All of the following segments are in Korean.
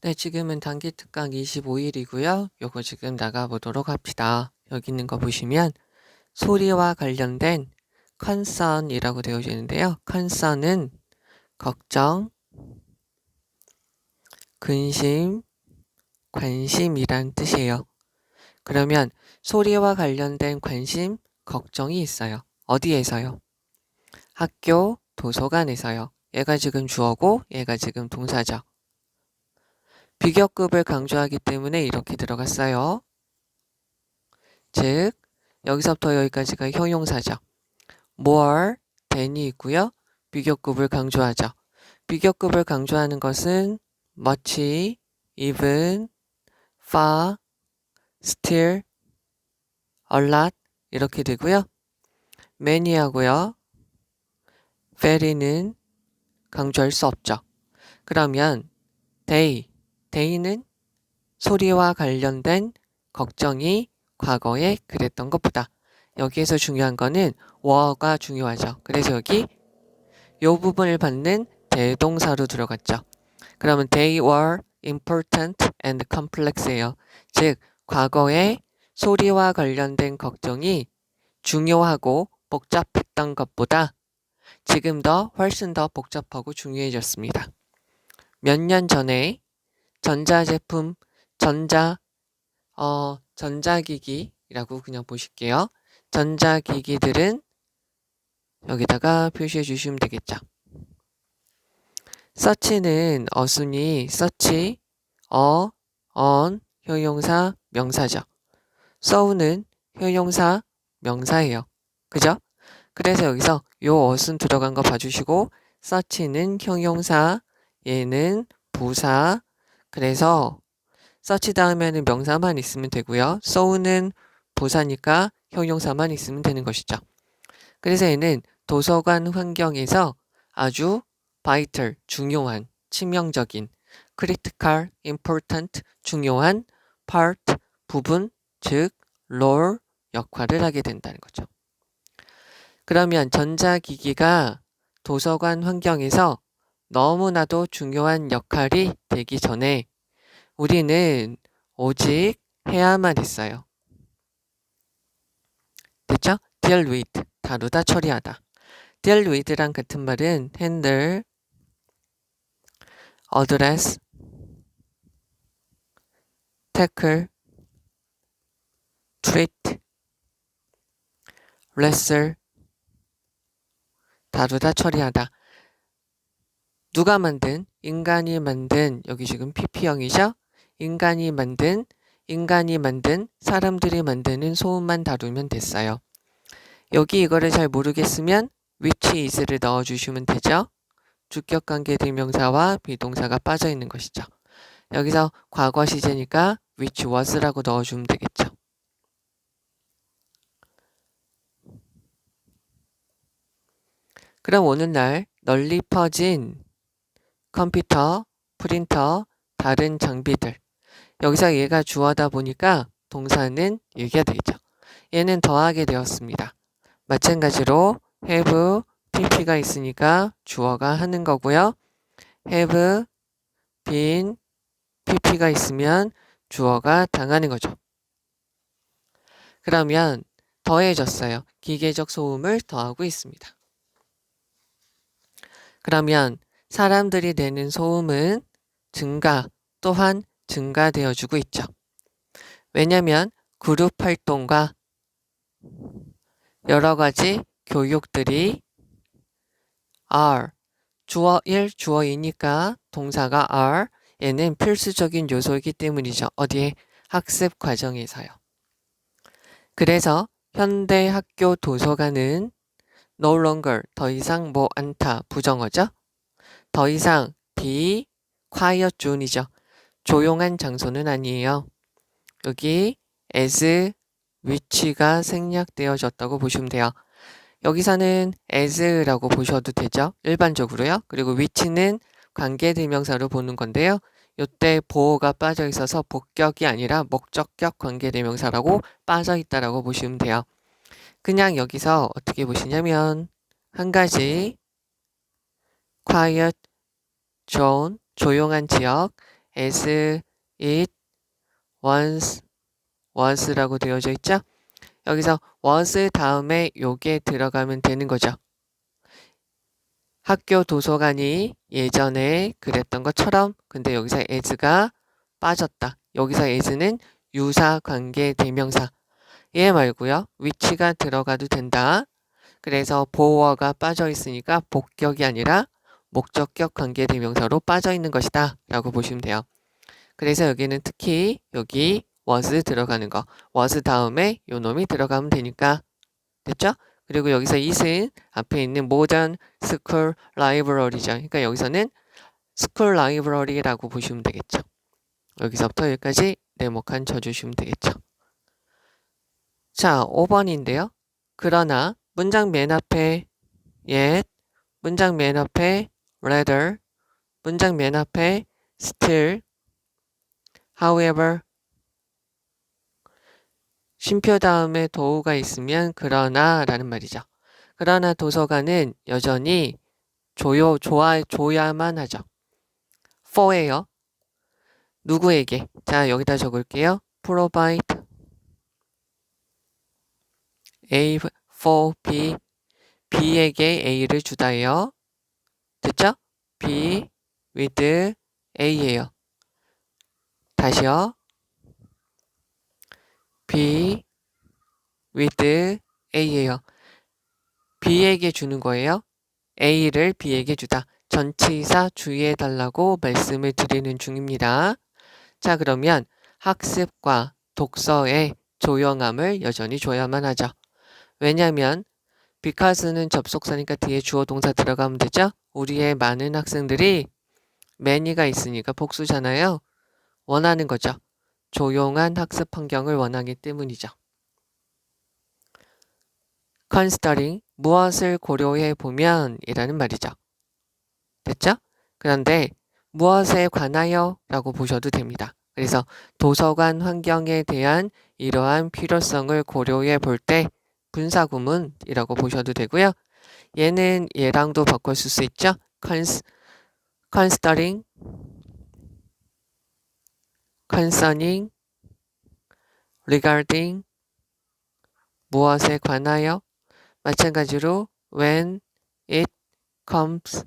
네, 지금은 단기 특강 25일이고요. 요거 지금 나가보도록 합시다. 여기 있는 거 보시면 소리와 관련된 concern이라고 되어져 있는데요. concern은 걱정, 근심, 관심이란 뜻이에요. 그러면 소리와 관련된 관심, 걱정이 있어요. 어디에서요? 학교, 도서관에서요. 얘가 지금 주어고 얘가 지금 동사죠. 비교급을 강조하기 때문에 이렇게 들어갔어요. 즉 여기서부터 여기까지가 형용사죠. more, than이 있고요. 비교급을 강조하죠. 비교급을 강조하는 것은 much, even, far, still, a lot 이렇게 되고요. many 하고요. very는 강조할 수 없죠. 그러면 day는 소리와 관련된 걱정이 과거에 그랬던 것보다 여기에서 중요한 거는 were가 중요하죠. 그래서 여기 요 부분을 받는 대동사로 들어갔죠. 그러면 they were important and complex예요. 즉 과거에 소리와 관련된 걱정이 중요하고 복잡했던 것보다 지금 더 훨씬 더 복잡하고 중요해졌습니다. 몇 년 전에 전자제품, 전자기기라고 그냥 보실게요. 전자기기들은 여기다가 표시해 주시면 되겠죠. search는 어순이 search, on, 효용사, 명사죠. sow는 효용사, 명사예요. 그죠? 그래서 여기서 요 어순 들어간 거 봐주시고 search는 형용사, 얘는 부사. 그래서 search 다음에는 명사만 있으면 되고요. sow는 부사니까 형용사만 있으면 되는 것이죠. 그래서 얘는 도서관 환경에서 아주 vital, 중요한, 치명적인, critical, important, 중요한, part, 부분, 즉 role, 역할을 하게 된다는 거죠. 그러면 전자기기가 도서관 환경에서 너무나도 중요한 역할이 되기 전에 우리는 오직 해야만 했어요. 됐죠? deal with, 다루다, 처리하다. deal with랑 같은 말은 handle, address, tackle, treat, wrestle, 다루다, 처리하다. 누가 만든? 인간이 만든, 여기 지금 PP형이죠? 인간이 만든, 사람들이 만드는 소음만 다루면 됐어요. 여기 이거를 잘 모르겠으면 which is를 넣어주시면 되죠? 주격관계 대명사와 비동사가 빠져 있는 것이죠. 여기서 과거 시제니까 which was라고 넣어주면 되겠죠. 그럼 오늘날 널리 퍼진 컴퓨터, 프린터, 다른 장비들. 여기서 얘가 주어다 보니까 동사는 얘가 되죠. 얘는 더하게 되었습니다. 마찬가지로 have, pp가 있으니까 주어가 하는 거고요. have, been, pp가 있으면 주어가 당하는 거죠. 그러면 더해졌어요. 기계적 소음을 더하고 있습니다. 그러면 사람들이 내는 소음은 또한 증가되어 주고 있죠. 왜냐하면 그룹 활동과 여러 가지 교육들이 are, 주어 1, 주어 2니까 동사가 are, 얘는 필수적인 요소이기 때문이죠. 어디에? 학습 과정에서요. 그래서 현대 학교 도서관은 no longer, 더 이상 뭐 않다, 부정어죠. 더 이상 be quiet zone이죠. 조용한 장소는 아니에요. 여기 as, which가 생략되어졌다고 보시면 돼요. 여기서는 as라고 보셔도 되죠. 일반적으로요. 그리고 which는 관계대명사로 보는 건데요. 이때 보어가 빠져 있어서 복격이 아니라 목적격 관계대명사라고 빠져 있다라고 보시면 돼요. 그냥 여기서 어떻게 보시냐면 한 가지 quiet zone, 조용한 지역 as it was라고 되어져 있죠? 여기서 was 다음에 요게 들어가면 되는 거죠. 학교 도서관이 예전에 그랬던 것처럼, 근데 여기서 as가 빠졌다. 여기서 as는 유사 관계 대명사. 얘 말고요. which가 들어가도 된다. 그래서 보어가 빠져 있으니까 복격이 아니라 목적격 관계 대명사로 빠져 있는 것이다 라고 보시면 돼요. 그래서 여기는 특히 여기 was 들어가는 거, was 다음에 요 놈이 들어가면 되니까 됐죠? 그리고 여기서 it은 앞에 있는 modern school library죠. 그러니까 여기서는 school library라고 보시면 되겠죠. 여기서부터 여기까지 네모칸 쳐주시면 되겠죠. 자, 5번인데요. 그러나 문장 맨 앞에 yet, 문장 맨 앞에 rather, 문장 맨 앞에 still, however, 쉼표 다음에 도우가 있으면 그러나 라는 말이죠. 그러나 도서관은 여전히 줘야만 하죠. for예요. 누구에게? 자, 여기다 적을게요. provide A for B. B에게 A를 주다예요. 됐죠? B with A예요. 다시요. B with A예요. B에게 주는 거예요. A를 B에게 주다. 전치사 주의해달라고 말씀을 드리는 중입니다. 자, 그러면 학습과 독서의 조용함을 여전히 줘야만 하죠. 왜냐면 because는 접속사니까 뒤에 주어 동사 들어가면 되죠? 우리의 많은 학생들이 many가 있으니까 복수잖아요. 원하는 거죠. 조용한 학습 환경을 원하기 때문이죠. considering, 무엇을 고려해 보면 이라는 말이죠. 됐죠? 그런데 무엇에 관하여 라고 보셔도 됩니다. 그래서 도서관 환경에 대한 이러한 필요성을 고려해 볼 때 분사구문이라고 보셔도 되고요. 얘는 얘랑도 바꿔 쓸 수 있죠. considering, concerning, regarding, 무엇에 관하여, 마찬가지로 when it comes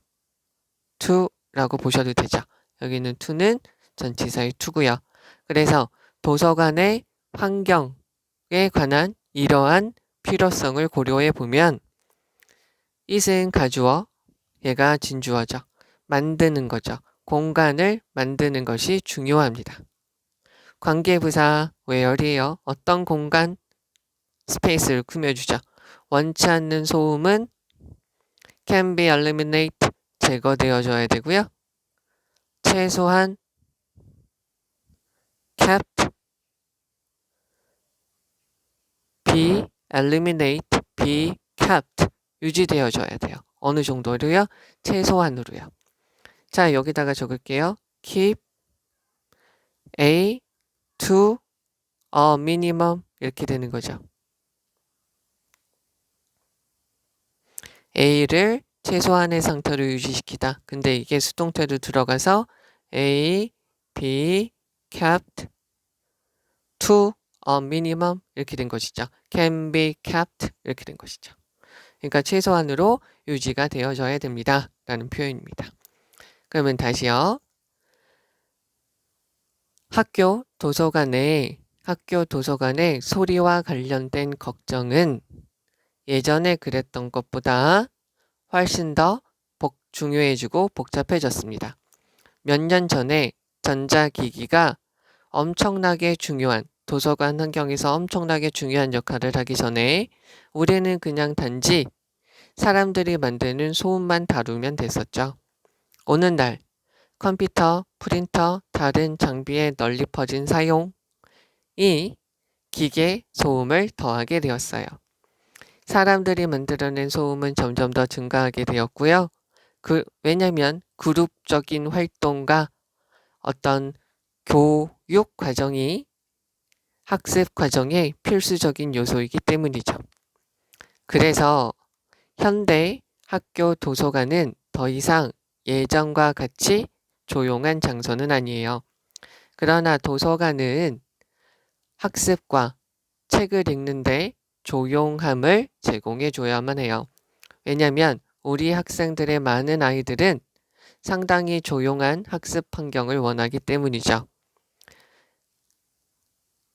to 라고 보셔도 되죠. 여기는 to는 전치사의 to고요. 그래서 도서관의 환경에 관한 이러한 필요성을 고려해 보면 it은 가주어, 얘가 진주어죠. 만드는 거죠. 공간을 만드는 것이 중요합니다. 관계부사 where이에요. 어떤 공간, 스페이스를 꾸며주죠. 원치 않는 소음은 can be eliminated, 제거되어줘야 되고요. 최소한 kept, be eliminated, be kept, 유지되어줘야 돼요. 어느 정도로요? 최소한으로요. 자, 여기다가 적을게요. keep A to a minimum 이렇게 되는 거죠. A를 최소한의 상태로 유지시키다. 근데 이게 수동태로 들어가서 A, be kept to a minimum 이렇게 된 것이죠. can be kept 이렇게 된 것이죠. 그러니까 최소한으로 유지가 되어져야 됩니다. 라는 표현입니다. 그러면 다시요. 학교 도서관의 소리와 관련된 걱정은 예전에 그랬던 것보다 훨씬 더 중요해지고 복잡해졌습니다. 몇 년 전에 전자기기가 엄청나게 중요한, 도서관 환경에서 엄청나게 중요한 역할을 하기 전에 우리는 그냥 단지 사람들이 만드는 소음만 다루면 됐었죠. 오늘날 컴퓨터, 프린터, 다른 장비의 널리 퍼진 사용이 기계 소음을 더하게 되었어요. 사람들이 만들어낸 소음은 점점 더 증가하게 되었고요. 왜냐하면 그룹적인 활동과 어떤 교육 과정이 학습 과정의 필수적인 요소이기 때문이죠. 그래서 현대 학교 도서관은 더 이상 예전과 같이 조용한 장소는 아니에요. 그러나 도서관은 학습과 책을 읽는데 조용함을 제공해 줘야만 해요. 왜냐하면 우리 학생들의 많은 아이들은 상당히 조용한 학습 환경을 원하기 때문이죠.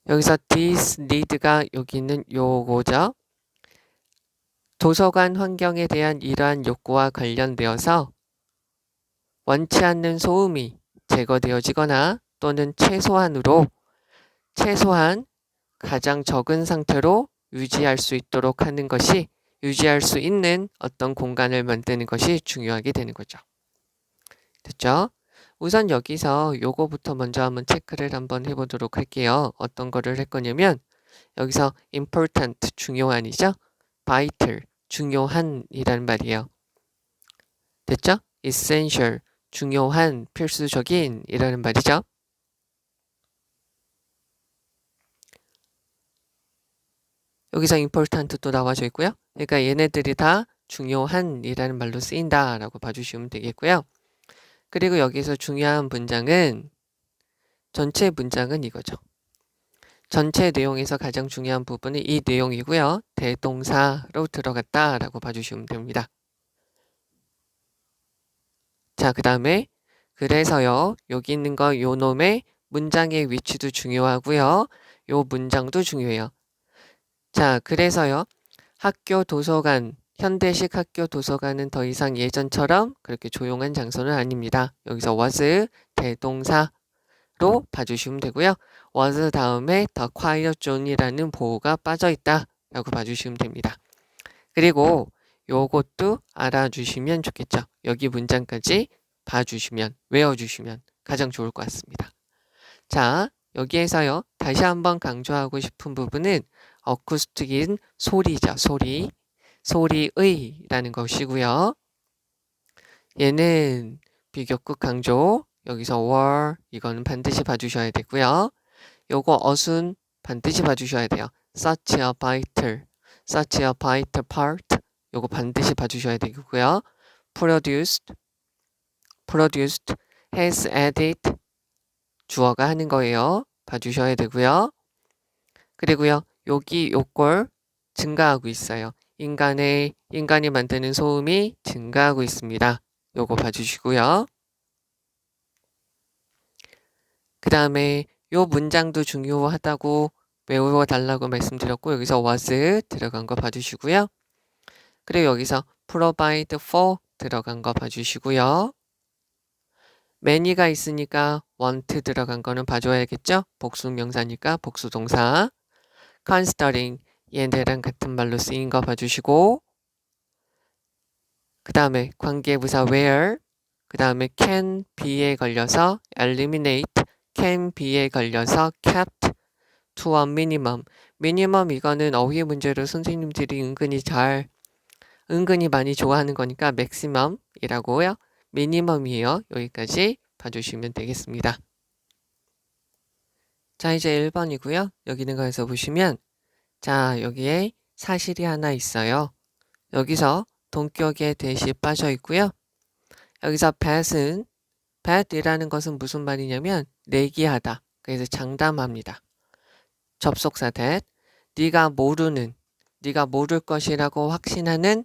여기서 this need가 여기 있는 요거죠. 도서관 환경에 대한 이러한 욕구와 관련되어서 원치 않는 소음이 제거되어지거나 또는 최소한 가장 적은 상태로 유지할 수 있도록 하는 것이 유지할 수 있는 어떤 공간을 만드는 것이 중요하게 되는 거죠. 됐죠? 우선 여기서 요거부터 먼저 한번 체크를 한번 해보도록 할게요. 어떤 거를 할 거냐면 여기서 important 중요한이죠. vital 중요한이라는 말이에요. 됐죠? essential 중요한 필수적인 이라는 말이죠. 여기서 important 또 나와져 있고요. 그러니까 얘네들이 다 중요한 이라는 말로 쓰인다 라고 봐주시면 되겠고요. 그리고 여기서 중요한 문장은 전체 문장은 이거죠. 전체 내용에서 가장 중요한 부분은 이 내용이고요. 대동사로 들어갔다 라고 봐주시면 됩니다. 자, 그 다음에 그래서요. 여기 있는 거 요 놈의 문장의 위치도 중요하고요. 요 문장도 중요해요. 자, 그래서요. 학교 도서관, 현대식 학교 도서관은 더 이상 예전처럼 그렇게 조용한 장소는 아닙니다. 여기서 was 대동사로 봐주시면 되고요. was 다음에 the quiet zone이라는 보호가 빠져있다 라고 봐주시면 됩니다. 그리고 요것도 알아주시면 좋겠죠. 여기 문장까지 봐주시면, 외워주시면 가장 좋을 것 같습니다. 자, 여기에서요. 다시 한번 강조하고 싶은 부분은 어쿠스틱인 소리죠. 소리의 라는 것이고요. 얘는 비교급 강조, 여기서 were 이거는 반드시 봐주셔야 되고요. 요거 어순 반드시 봐주셔야 돼요. such a vital part 요거 반드시 봐주셔야 되고요. produced, has added 주어가 하는 거예요. 봐주셔야 되고요. 그리고요. 여기 요걸 증가하고 있어요. 인간이 만드는 소음이 증가하고 있습니다. 요거 봐주시고요. 그 다음에 요 문장도 중요하다고 외워달라고 말씀드렸고 여기서 was 들어간 거 봐주시고요. 그리고 여기서 provide for 들어간 거 봐주시고요. many가 있으니까 want 들어간 거는 봐줘야겠죠? 복수명사니까 복수동사. considering 얘네랑 같은 말로 쓰인 거 봐주시고 그 다음에 관계부사 where 그 다음에 can be에 걸려서 eliminate can be에 걸려서 kept to a minimum 이거는 어휘 문제로 선생님들이 은근히 많이 좋아하는 거니까 maximum이라고요. minimum이에요. 여기까지 봐주시면 되겠습니다. 자, 이제 1번이고요. 여기 있는 거에서 보시면 자, 여기에 사실이 하나 있어요. 여기서 동격에 대시 빠져 있고요. 여기서 bet이라는 것은 무슨 말이냐면 내기하다. 그래서 장담합니다. 접속사 that 네가 모를 것이라고 확신하는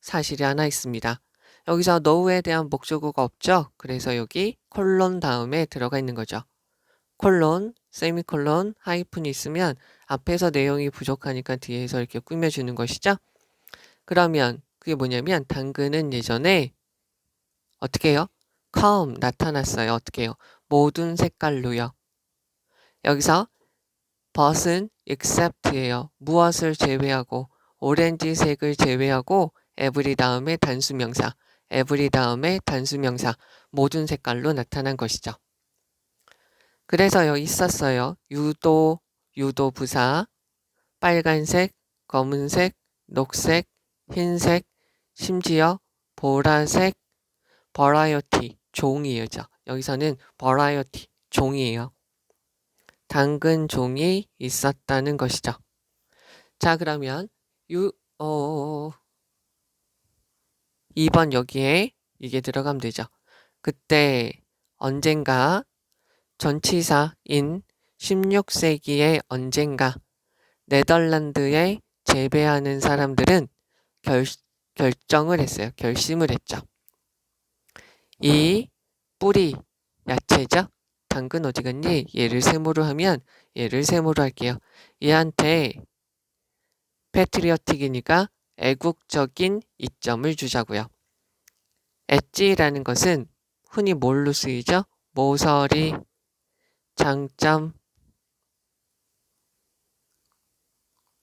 사실이 하나 있습니다. 여기서 know에 대한 목적어가 없죠. 그래서 여기 콜론 다음에 들어가 있는 거죠. 콜론, 세미콜론, 하이픈이 있으면 앞에서 내용이 부족하니까 뒤에서 이렇게 꾸며주는 것이죠. 그러면 그게 뭐냐면 당근은 예전에 어떻게 해요? come 나타났어요. 어떻게 해요? 모든 색깔로요. 여기서 but은 except예요. 무엇을 제외하고 오렌지색을 제외하고 every 다음에 단수명사 모든 색깔로 나타난 것이죠. 그래서 여기 있었어요. 유도 부사 빨간색, 검은색, 녹색, 흰색, 심지어 보라색, variety 종이죠. 여기서는 variety 종이에요. 당근 종이 있었다는 것이죠. 자, 그러면 2번 여기에 이게 들어가면 되죠. 그때 언젠가 전치사인 16세기의 언젠가 네덜란드에 재배하는 사람들은 결정을 했어요. 결심을 했죠. 이 뿌리 야채죠? 당근 어디 갔니? 얘를 세모로 하면 얘를 세모로 할게요. 얘한테 패트리어틱이니까 애국적인 이점을 주자고요. 엣지라는 것은 흔히 뭘로 쓰이죠? 모서리, 장점,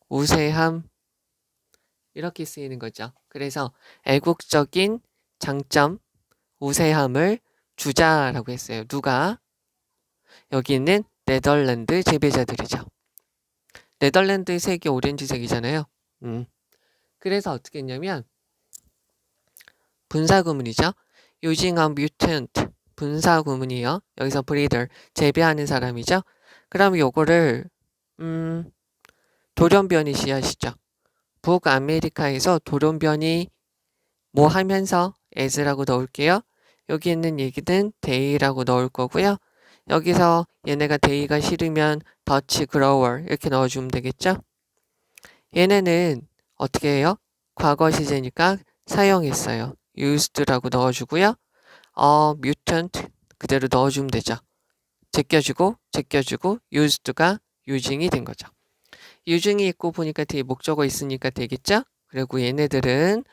우세함 이렇게 쓰이는 거죠. 그래서 애국적인 장점, 우세함을 주자라고 했어요. 누가? 여기는 네덜란드 재배자들이죠. 네덜란드의 색이 오렌지색이잖아요. 그래서 어떻게 했냐면 분사구문이죠. using a mutant 분사구문이요. 여기서 breeder 재배하는 사람이죠. 그럼 요거를 돌연변이 시하시죠. 북아메리카에서 돌연변이 뭐 하면서 as라고 넣을게요. 여기 있는 얘기는 day라고 넣을 거고요. 여기서 얘네가 day가 싫으면 Dutch grower 이렇게 넣어주면 되겠죠. 얘네는 어떻게 해요? 과거 시제니까 사용했어요. used라고 넣어주고요. mutant 그대로 넣어주면 되죠. 제껴주고 used가 using이 된 거죠. using이 있고 보니까 뒤에 목적어 있으니까 되겠죠? 그리고 얘네들은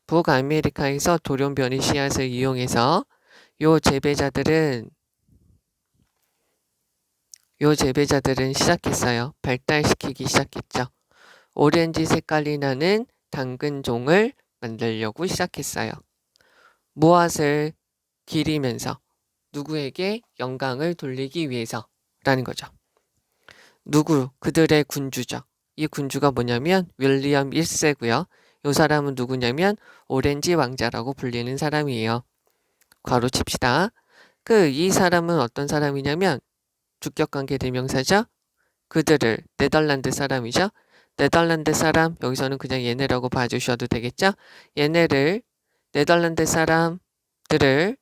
북아메리카에서 돌연변이 씨앗을 이용해서 요 재배자들은 시작했어요. 발달시키기 시작했죠. 오렌지 색깔이 나는 당근종을 만들려고 시작했어요. 무엇을 기리면서 누구에게 영광을 돌리기 위해서라는 거죠. 누구? 그들의 군주죠. 이 군주가 뭐냐면 윌리엄 1세고요. 이 사람은 누구냐면 오렌지 왕자라고 불리는 사람이에요. 괄호 칩시다. 이 사람은 어떤 사람이냐면 주격관계 대명사죠. 그들을 네덜란드 사람이죠. 네덜란드 사람 여기서는 그냥 얘네라고 봐주셔도 되겠죠. 얘네를 네덜란드 사람들을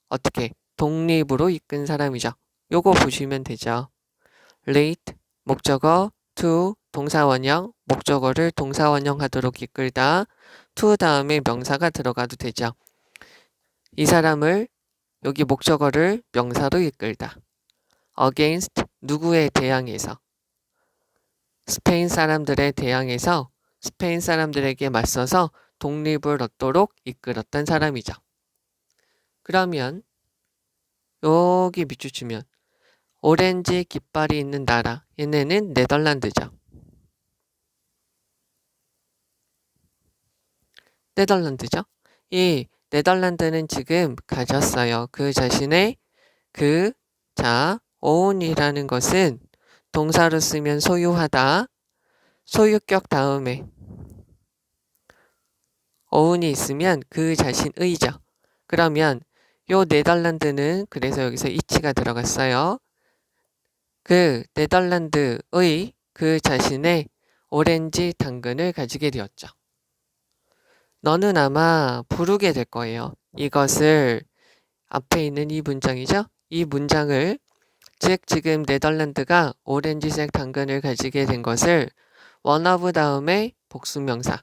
어떻게 독립으로 이끈 사람이죠. 요거 보시면 되죠. lead 목적어 to 동사원형 목적어를 동사원형 하도록 이끌다 to 다음에 명사가 들어가도 되죠. 이 사람을 여기 목적어를 명사로 이끌다. against 누구에 대항해서 스페인 사람들에 대항해서 스페인 사람들에게 맞서서 독립을 얻도록 이끌었던 사람이죠. 그러면 여기 밑줄 치면 오렌지 깃발이 있는 나라 얘네는 네덜란드죠. 이 네덜란드는 지금 가졌어요. 그 자신의 own이라는 것은 동사로 쓰면 소유하다. 소유격 다음에 own이 있으면 그 자신의죠. 그러면 요 네덜란드는 그래서 여기서 이치가 들어갔어요. 그 네덜란드의 그 자신의 오렌지 당근을 가지게 되었죠. 너는 아마 부르게 될 거예요. 이것을 앞에 있는 이 문장이죠. 이 문장을 즉 지금 네덜란드가 오렌지색 당근을 가지게 된 것을 one of 다음에 복수명사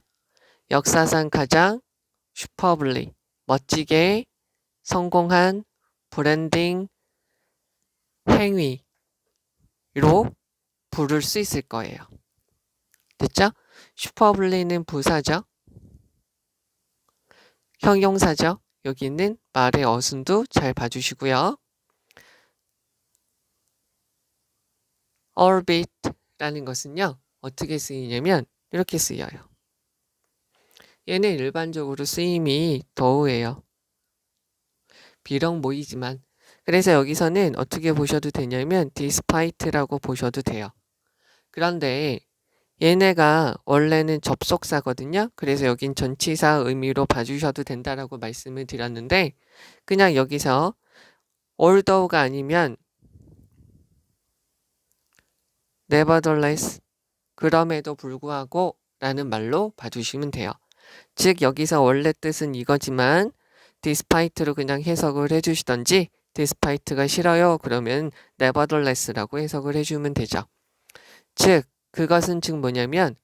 역사상 가장 슈퍼블리 멋지게 성공한 브랜딩 행위로 부를 수 있을 거예요. 됐죠? 슈퍼블리는 부사죠. 형용사죠. 여기는 말의 어순도 잘 봐주시고요. orbit라는 것은요. 어떻게 쓰이냐면 이렇게 쓰여요. 얘는 일반적으로 쓰임이 더우해요. 비록 모이지만 그래서 여기서는 어떻게 보셔도 되냐면 despite라고 보셔도 돼요. 그런데 얘네가 원래는 접속사거든요. 그래서 여긴 전치사 의미로 봐주셔도 된다라고 말씀을 드렸는데 그냥 여기서 although가 아니면 nevertheless 그럼에도 불구하고 라는 말로 봐주시면 돼요. 즉 여기서 원래 뜻은 이거지만 despite로 그냥 해석을 해주시던지 despite가 싫어요. 그러면 nevertheless라고 해석을 해주면 되죠. 즉, 그것은 즉 뭐냐면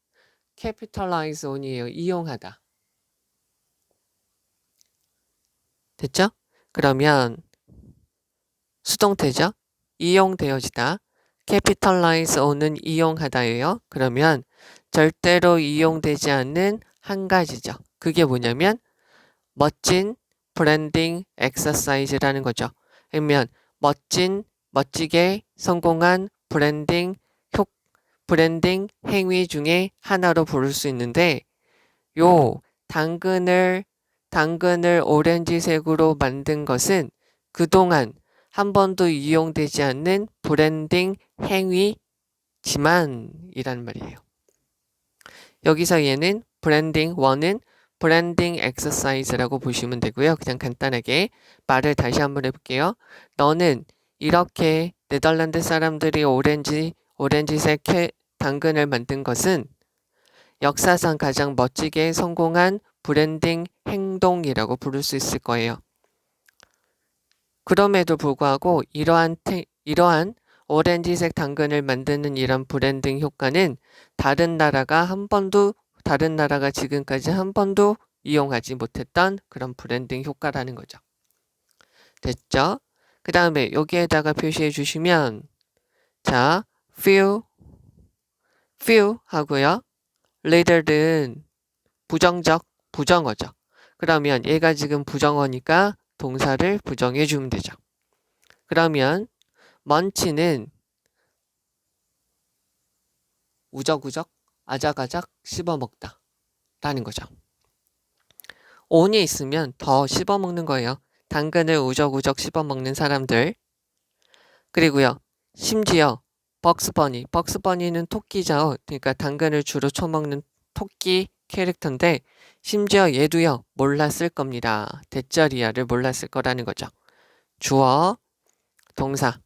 capitalize on이에요. 이용하다. 됐죠? 그러면 수동태죠? 이용되어지다. capitalize on은 이용하다예요. 그러면 절대로 이용되지 않는 한 가지죠. 그게 뭐냐면 멋진 브랜딩 엑서사이즈라는 거죠. 그러면 멋지게 성공한 브랜딩 행위 중에 하나로 부를 수 있는데 요 당근을 오렌지색으로 만든 것은 그동안 한 번도 이용되지 않는 브랜딩 행위지만 이란 말이에요. 여기서 얘는 원은 브랜딩 엑서사이즈라고 보시면 되고요. 그냥 간단하게 말을 다시 한번 해볼게요. 너는 이렇게 네덜란드 사람들이 오렌지색 당근을 만든 것은 역사상 가장 멋지게 성공한 브랜딩 행동이라고 부를 수 있을 거예요. 그럼에도 불구하고 이러한 오렌지색 당근을 만드는 이런 브랜딩 효과는 다른 나라가 지금까지 한 번도 이용하지 못했던 그런 브랜딩 효과라는 거죠. 됐죠? 그 다음에 여기에다가 표시해 주시면 자, few 하고요. later는 부정어죠. 그러면 얘가 지금 부정어니까 동사를 부정해 주면 되죠. 그러면 먼치는 우적우적, 아작아작 씹어먹다 라는 거죠. on이 있으면 더 씹어먹는 거예요. 당근을 우적우적 씹어먹는 사람들. 그리고요. 심지어 벅스버니는 토끼죠. 그러니까 당근을 주로 쳐먹는 토끼 캐릭터인데 심지어 얘도요. 몰랐을 겁니다. 대자리야를 몰랐을 거라는 거죠. 주어, 동사.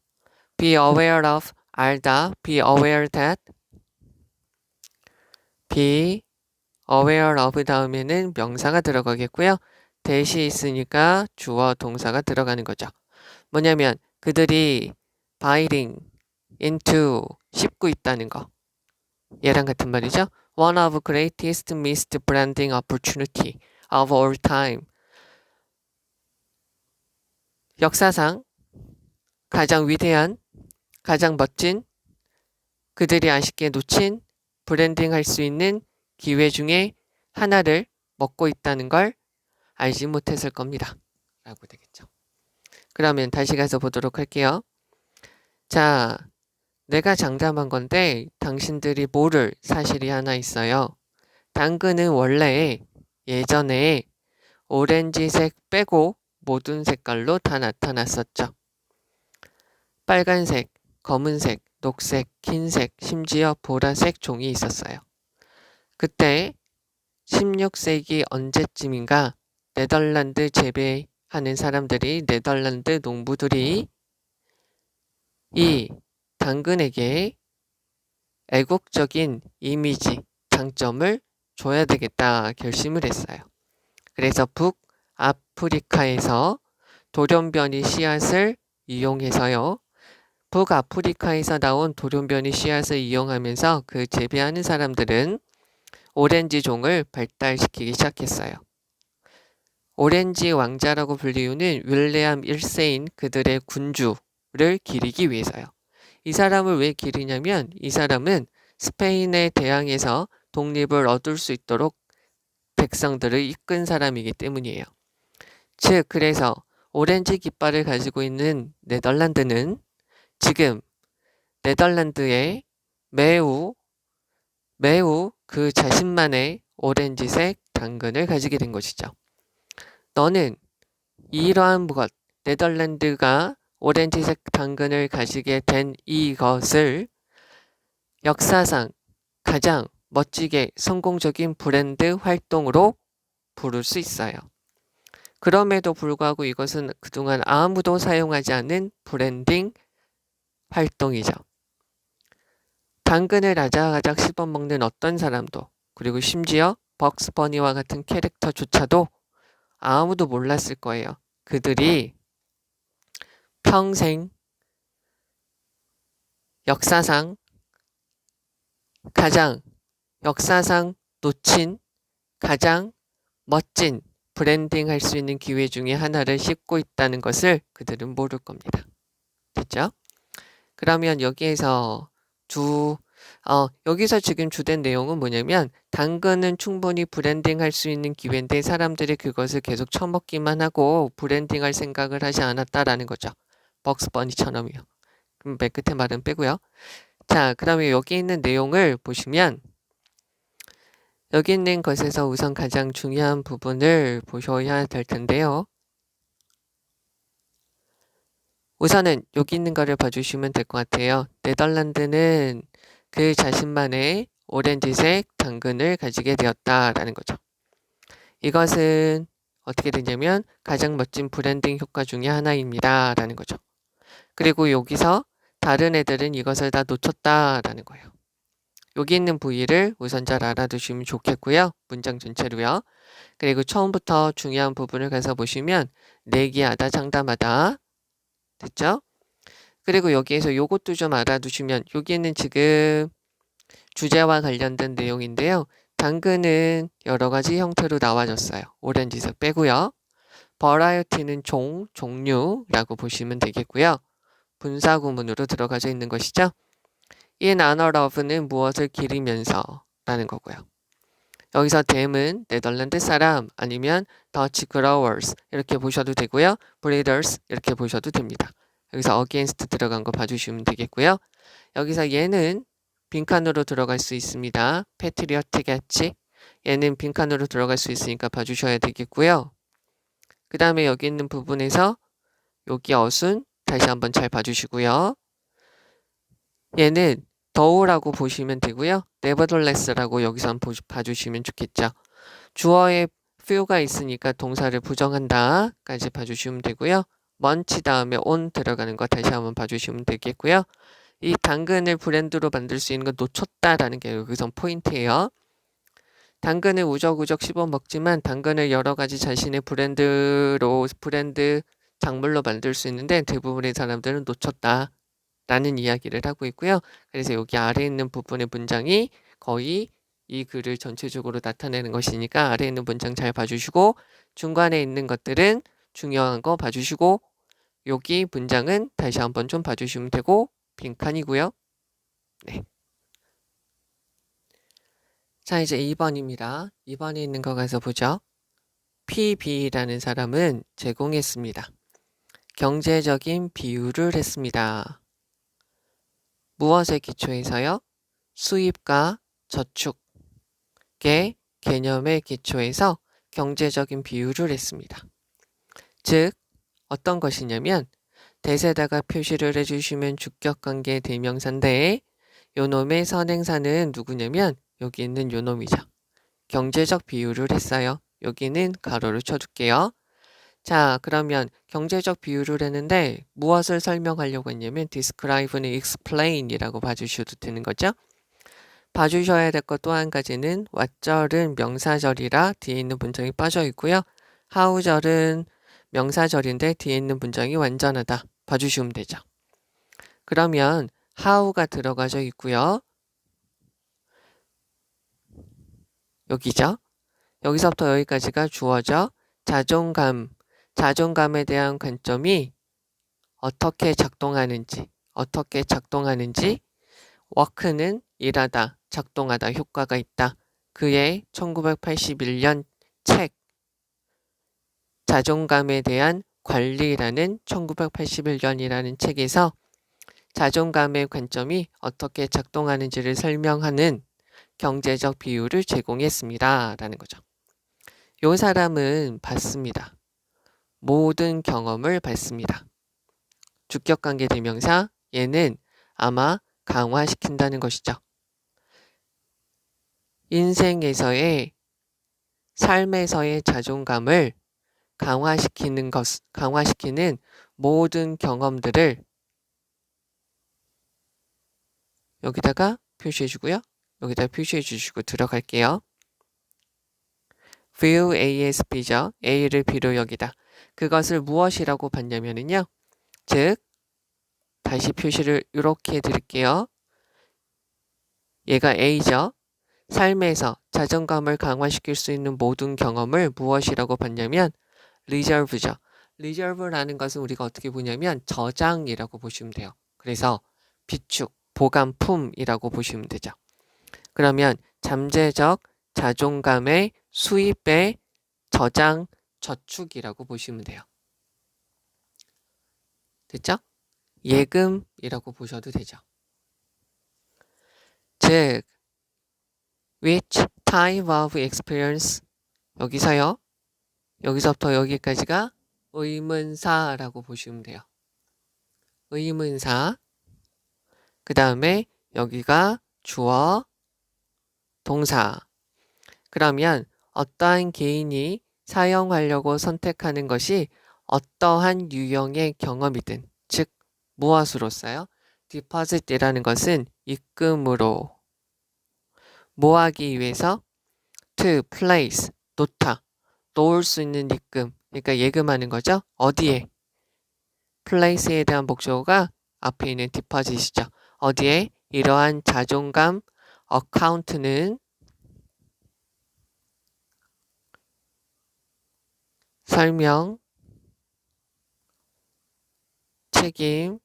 be aware of, 알다. be aware that. be aware of 다음에는 명사가 들어가겠고요. that이 있으니까 주어, 동사가 들어가는 거죠. 뭐냐면 그들이 biting into 씹고 있다는 거. 얘랑 같은 말이죠. One of greatest missed branding opportunity of all time. 역사상 가장 위대한, 가장 멋진, 그들이 아쉽게 놓친 브랜딩 할 수 있는 기회 중에 하나를 먹고 있다는 걸 알지 못했을 겁니다. 라고 되겠죠. 그러면 다시 가서 보도록 할게요. 자, 내가 장담한 건데 당신들이 모를 사실이 하나 있어요. 당근은 원래 예전에 오렌지색 빼고 모든 색깔로 다 나타났었죠. 빨간색, 검은색, 녹색, 흰색, 심지어 보라색 종이 있었어요. 그때 16세기 언제쯤인가 네덜란드 재배하는 사람들이, 네덜란드 농부들이 이 당근에게 애국적인 이미지, 장점을 줘야 되겠다 결심을 했어요. 그래서 북아프리카에서 돌연변이 씨앗을 이용해서요. 북아프리카에서 나온 돌연변이 씨앗을 이용하면서 그 재배하는 사람들은 오렌지 종을 발달시키기 시작했어요. 오렌지 왕자라고 불리우는 윌리엄 1세인 그들의 군주를 기리기 위해서요. 이 사람을 왜 기리냐면 이 사람은 스페인에 대항해서 독립을 얻을 수 있도록 백성들을 이끈 사람이기 때문이에요. 즉 그래서 오렌지 깃발을 가지고 있는 네덜란드는 지금 네덜란드에 매우 그 자신만의 오렌지색 당근을 가지게 된 것이죠. 너는 이러한 네덜란드가 오렌지색 당근을 가지게 된 이것을 역사상 가장 멋지게 성공적인 브랜드 활동으로 부를 수 있어요. 그럼에도 불구하고 이것은 그동안 아무도 사용하지 않은 브랜딩 활동이죠. 당근을 아작아작 씹어먹는 어떤 사람도, 그리고 심지어 벅스버니와 같은 캐릭터조차도 아무도 몰랐을 거예요. 그들이 평생, 역사상, 가장, 역사상 놓친 가장 멋진 브랜딩 할 수 있는 기회 중에 하나를 싣고 있다는 것을 그들은 모를 겁니다. 됐죠? 그러면 여기에서 여기서 지금 주된 내용은 뭐냐면 당근은 충분히 브랜딩 할 수 있는 기회인데 사람들이 그것을 계속 처먹기만 하고 브랜딩 할 생각을 하지 않았다라는 거죠. 벅스버니처럼요. 그럼 맨 끝에 말은 빼고요. 자, 그러면 여기 있는 내용을 보시면 여기 있는 것에서 우선 가장 중요한 부분을 보셔야 될 텐데요. 우선은 여기 있는 거를 봐주시면 될 것 같아요. 네덜란드는 그 자신만의 오렌지색 당근을 가지게 되었다라는 거죠. 이것은 어떻게 되냐면 가장 멋진 브랜딩 효과 중에 하나입니다. 라는 거죠. 그리고 여기서 다른 애들은 이것을 다 놓쳤다라는 거예요. 여기 있는 부위를 우선 잘 알아두시면 좋겠고요. 문장 전체로요. 그리고 처음부터 중요한 부분을 가서 보시면 내기하다, 장담하다. 됐죠? 그리고 여기에서 요것도 좀 알아두시면 여기는 지금 주제와 관련된 내용인데요. 당근은 여러 가지 형태로 나와졌어요. 오렌지색 빼고요. 버라이어티는 종류라고 보시면 되겠고요. 분사구문으로 들어가져 있는 것이죠. In honor of는 무엇을 기리면서 라는 거고요. 여기서 them은 네덜란드 사람 아니면 Dutch growers 이렇게 보셔도 되고요. breeders 이렇게 보셔도 됩니다. 여기서 against 들어간 거 봐주시면 되겠고요. 여기서 얘는 빈칸으로 들어갈 수 있습니다. patriotic 같이 얘는 빈칸으로 들어갈 수 있으니까 봐주셔야 되겠고요. 그 다음에 여기 있는 부분에서 여기 어순 다시 한번 잘 봐주시고요. 얘는 더우라고 보시면 되고요. nevertheless라고 여기서 한번 봐주시면 좋겠죠. 주어에 few가 있으니까 동사를 부정한다까지 봐주시면 되고요. 먼치 다음에 on 들어가는 거 다시 한번 봐주시면 되겠고요. 이 당근을 브랜드로 만들 수 있는 건 놓쳤다라는 게 여기서 포인트예요. 당근을 우적우적 씹어 먹지만 당근을 여러 가지 자신의 브랜드 작물로 만들 수 있는데 대부분의 사람들은 놓쳤다라는 이야기를 하고 있고요. 그래서 여기 아래에 있는 부분의 문장이 거의 이 글을 전체적으로 나타내는 것이니까 아래에 있는 문장 잘 봐주시고 중간에 있는 것들은 중요한 거 봐주시고 여기 문장은 다시 한번 좀 봐주시면 되고 빈칸이고요. 네. 자, 이제 2번입니다. 2번에 있는 거 가서 보죠. PB라는 사람은 제공했습니다. 경제적인 비유를 했습니다. 무엇에 기초해서요? 수입과 저축의 개념에 기초해서 경제적인 비유를 했습니다. 즉, 어떤 것이냐면 대세다가 표시를 해주시면 주격관계 대명사인데 요놈의 선행사는 누구냐면 여기 있는 요놈이죠. 경제적 비유를 했어요. 여기는 가로를 쳐줄게요. 자, 그러면 경제적 비유를 했는데 무엇을 설명하려고 했냐면 describe는 explain이라고 봐주셔도 되는 거죠. 봐주셔야 될 것 또 한 가지는 what절은 명사절이라 뒤에 있는 문장이 빠져 있고요. how절은 명사절인데 뒤에 있는 문장이 완전하다. 봐주시면 되죠. 그러면 how가 들어가져 있고요. 여기죠. 여기서부터 여기까지가 주어져 자존감에 대한 관점이 어떻게 작동하는지 워크는 일하다, 작동하다 효과가 있다. 그의 1981년 책 자존감에 대한 관리라는 1981년이라는 책에서 자존감의 관점이 어떻게 작동하는지를 설명하는 경제적 비유를 제공했습니다. 라는 거죠. 요 사람은 받습니다. 모든 경험을 받습니다. 주격관계 대명사 얘는 아마 강화시킨다는 것이죠. 인생에서의 삶에서의 자존감을 강화시키는 모든 경험들을 여기다가 표시해 주고요. 여기다 표시해 주시고 들어갈게요. view ASB죠. A를 B로 여기다. 그것을 무엇이라고 봤냐면요. 즉 다시 표시를 이렇게 해드릴게요. 얘가 A죠. 삶에서 자존감을 강화시킬 수 있는 모든 경험을 무엇이라고 봤냐면 reserve죠. reserve라는 것은 우리가 어떻게 보냐면 저장이라고 보시면 돼요. 그래서 비축, 보관품이라고 보시면 되죠. 그러면 잠재적 자존감의 수입의 저장, 저축이라고 보시면 돼요. 됐죠? 예금이라고 보셔도 되죠. 즉, which type of experience 여기서요. 여기서부터 여기까지가 의문사라고 보시면 돼요. 의문사. 그 다음에 여기가 주어, 동사. 그러면 어떠한 개인이 사용하려고 선택하는 것이 어떠한 유형의 경험이든, 즉 무엇으로써요? deposit이라는 것은 입금으로, 모으기 위해서 to place, 놓다, 놓을 수 있는 입금, 그러니까 예금하는 거죠. 어디에? place에 대한 목적어가 앞에 있는 deposit이죠. 어디에? 이러한 자존감 어카운트는 설명, 책임,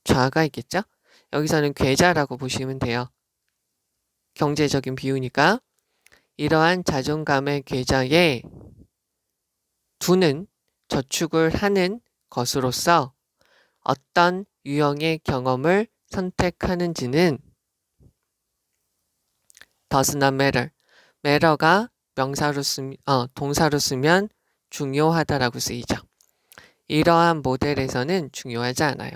계좌가 있겠죠? 여기서는 계좌라고 보시면 돼요. 경제적인 비유니까 이러한 자존감의 계좌에 두는, 저축을 하는 것으로서 어떤 유형의 경험을 선택하는지는 does not matter. matter가 동사로 쓰면 중요하다라고 쓰이죠. 이러한 모델에서는 중요하지 않아요.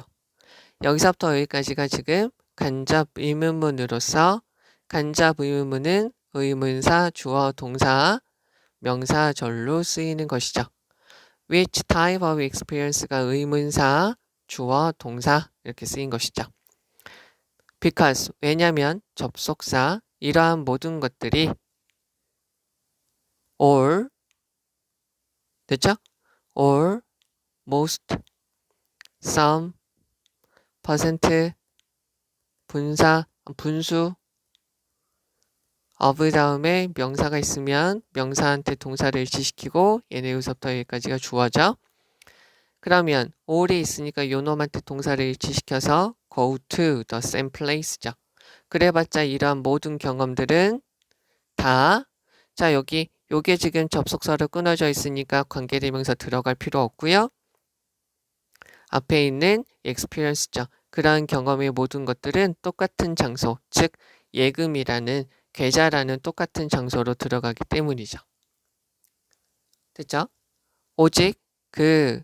여기서부터 여기까지가 지금 간접 의문문으로서 간접 의문문은 의문사, 주어, 동사, 명사절로 쓰이는 것이죠. Which type of experience가 의문사, 주어, 동사 이렇게 쓰인 것이죠. Because 왜냐면 접속사 이러한 모든 것들이 all 됐죠? all, most, some, percent, 분수 of 다음에 명사가 있으면 명사한테 동사를 일치시키고 얘네 여기서부터 여기까지가 주어죠. 그러면 all이 있으니까 요놈한테 동사를 일치시켜서 go to the same place죠. 그래봤자 이러한 모든 경험들은 다 자 여기 요게 지금 접속사로 끊어져 있으니까 관계대명사 들어갈 필요 없고요. 앞에 있는 experience죠. 그러한 경험의 모든 것들은 똑같은 장소, 즉 예금이라는 계좌라는 똑같은 장소로 들어가기 때문이죠. 됐죠? 오직 그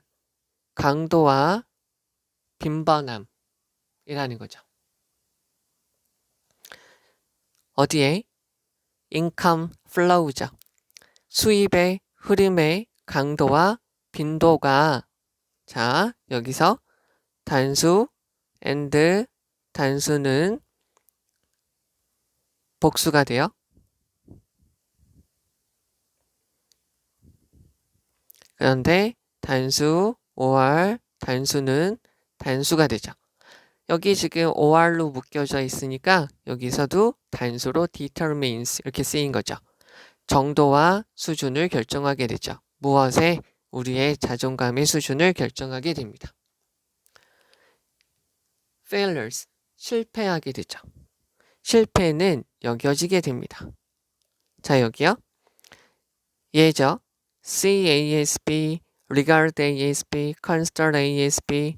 강도와 빈번함이라는 거죠. 어디에? income flow죠. 수입의 흐름의 강도와 빈도가 자 여기서 단수 and 단수는 복수가 돼요. 그런데 단수 or 단수는 단수가 되죠. 여기 지금 or로 묶여져 있으니까 여기서도 단수로 determines 이렇게 쓰인 거죠. 정도와 수준을 결정하게 되죠. 무엇에? 우리의 자존감의 수준을 결정하게 됩니다. failures, 실패하게 되죠. 실패는 여겨지게 됩니다. 자, 여기요. 예죠. CASB, regard ASB, consider ASB,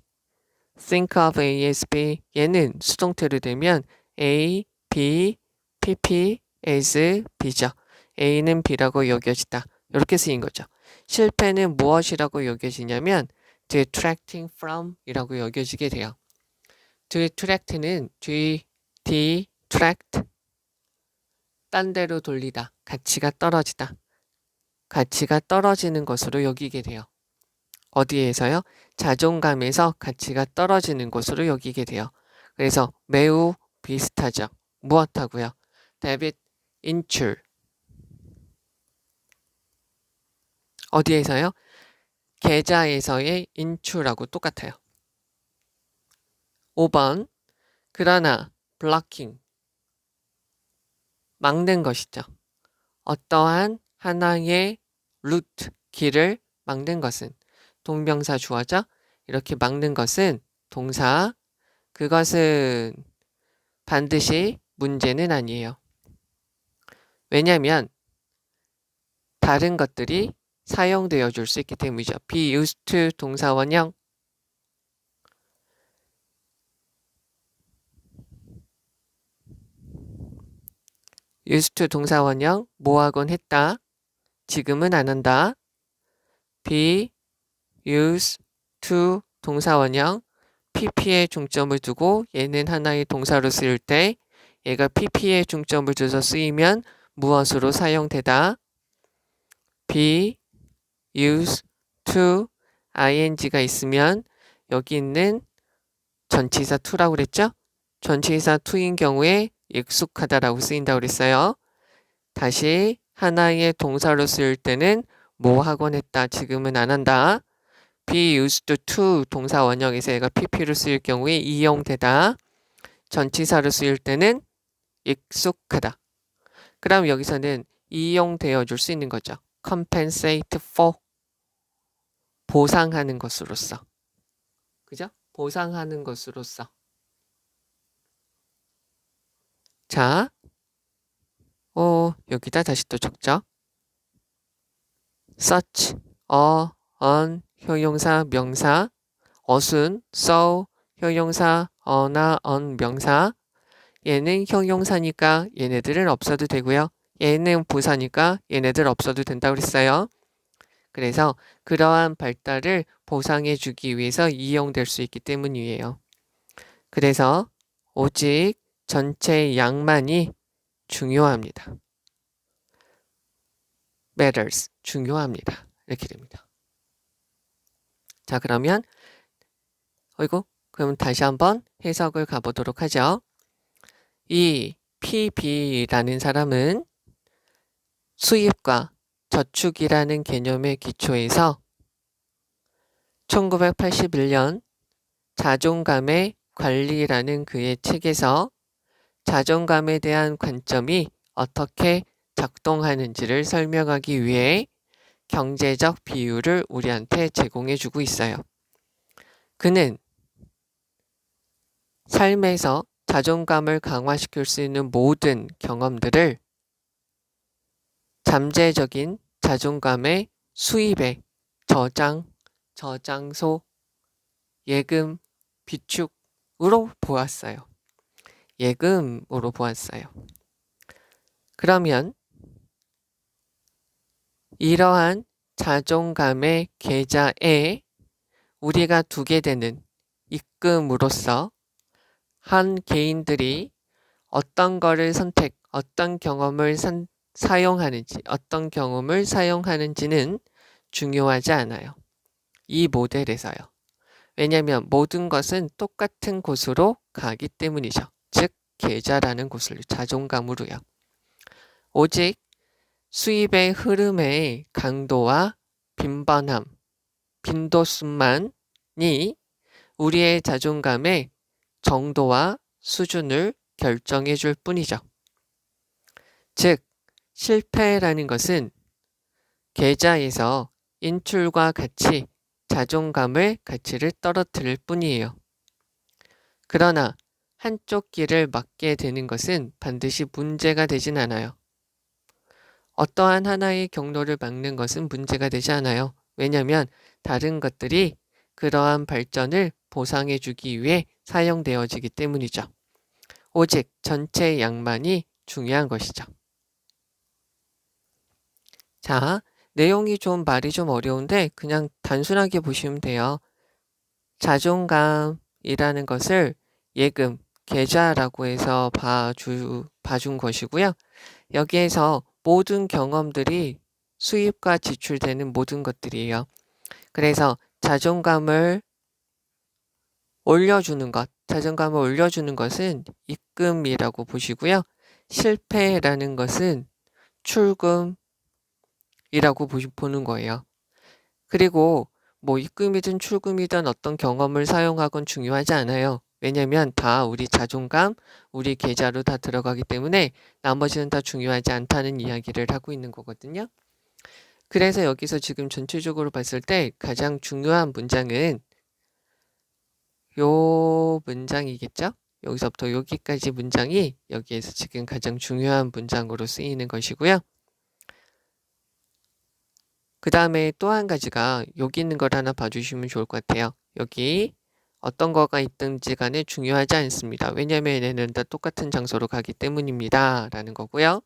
think of ASB. 얘는 수동태로 되면 A, B, PP, as, B죠. A는 B라고 여겨지다. 이렇게 쓰인 거죠. 실패는 무엇이라고 여겨지냐면 detracting from 이라고 여겨지게 돼요. detract는 detract 딴 데로 돌리다, 가치가 떨어지다. 가치가 떨어지는 것으로 여기게 돼요. 어디에서요? 자존감에서 가치가 떨어지는 것으로 여기게 돼요. 그래서 매우 비슷하죠. 무엇하고요? 데빗 인출 어디에서요? 계좌에서의 인출하고 똑같아요. 5번. 그러나 blocking 막는 것이죠. 어떠한 하나의 루트 길을 막는 것은 동명사 주어죠. 이렇게 막는 것은 동사. 그것은 반드시 문제는 아니에요. 왜냐하면 다른 것들이 사용되어 줄 수 있기 때문이죠. be used to 동사 원형. used to 동사 원형 뭐 하곤 했다. 지금은 안 한다. be used to 동사 원형 pp에 중점을 두고 얘는 하나의 동사로 쓰일 때 얘가 pp에 중점을 두서 쓰이면 무엇으로 사용되다. be used to ing가 있으면 여기 있는 전치사 to라고 그랬죠? 전치사 to인 경우에 익숙하다라고 쓰인다고 그랬어요. 다시 하나의 동사로 쓰일 때는 뭐 하곤 했다. 지금은 안 한다. be used to 동사 원형에서 얘가 pp로 쓰일 경우에 이용되다. 전치사로 쓰일 때는 익숙하다. 그럼 여기서는 이용되어 줄 수 있는 거죠. compensate for 보상하는 것으로서. 그죠? 보상하는 것으로서. 자, 여기다 다시 또 적죠. such, on, 형용사, 명사, 어순, so, 형용사, 어나, on, 명사. 얘는 형용사니까 얘네들은 없어도 되고요. 얘는 부사니까 얘네들 없어도 된다고 그랬어요. 그래서 그러한 발달을 보상해 주기 위해서 이용될 수 있기 때문이에요. 그래서 오직 전체 양만이 중요합니다. matters, 중요합니다. 이렇게 됩니다. 자, 그러면 그럼 다시 한번 해석을 가보도록 하죠. 이 PB라는 사람은 수입과 저축이라는 개념의 기초에서 1981년 자존감의 관리라는 그의 책에서 자존감에 대한 관점이 어떻게 작동하는지를 설명하기 위해 경제적 비유를 우리한테 제공해주고 있어요. 그는 삶에서 자존감을 강화시킬 수 있는 모든 경험들을 잠재적인 자존감의 수입의 저장소, 예금, 비축으로 보았어요. 예금으로 보았어요. 그러면 이러한 자존감의 계좌에 우리가 두게 되는 입금으로써 한 개인들이 어떤 거를 어떤 경험을 사용하는지, 어떤 경험을 사용하는지는 중요하지 않아요. 이 모델에서요. 왜냐하면 모든 것은 똑같은 곳으로 가기 때문이죠. 즉 계좌라는 곳을 자존감으로요. 오직 수입의 흐름의 강도와 빈번함, 빈도수만이 우리의 자존감의 정도와 수준을 결정해 줄 뿐이죠. 즉 실패라는 것은 계좌에서 인출과 같이 자존감의 가치를 떨어뜨릴 뿐이에요. 그러나 한쪽 길을 막게 되는 것은 반드시 문제가 되진 않아요. 어떠한 하나의 경로를 막는 것은 문제가 되지 않아요. 왜냐하면 다른 것들이 그러한 발전을 보상해 주기 위해 사용되어지기 때문이죠. 오직 전체 양만이 중요한 것이죠. 자, 내용이 말이 좀 어려운데 그냥 단순하게 보시면 돼요. 자존감이라는 것을 예금, 계좌라고 해서 봐준 것이고요. 여기에서 모든 경험들이 수입과 지출되는 모든 것들이에요. 그래서 자존감을 올려주는 것은 입금이라고 보시고요. 실패라는 것은 출금이라고 보는 거예요. 그리고 뭐 입금이든 출금이든 어떤 경험을 사용하건 중요하지 않아요. 왜냐면 다 우리 자존감, 우리 계좌로 다 들어가기 때문에 나머지는 다 중요하지 않다는 이야기를 하고 있는 거거든요. 그래서 여기서 지금 전체적으로 봤을 때 가장 중요한 문장은 요 문장이겠죠? 여기서부터 여기까지 문장이 여기에서 지금 가장 중요한 문장으로 쓰이는 것이고요. 그 다음에 또 한 가지가 여기 있는 걸 하나 봐주시면 좋을 것 같아요. 여기 어떤 거가 있든지 간에 중요하지 않습니다. 왜냐하면 얘네는 다 똑같은 장소로 가기 때문입니다. 라는 거고요.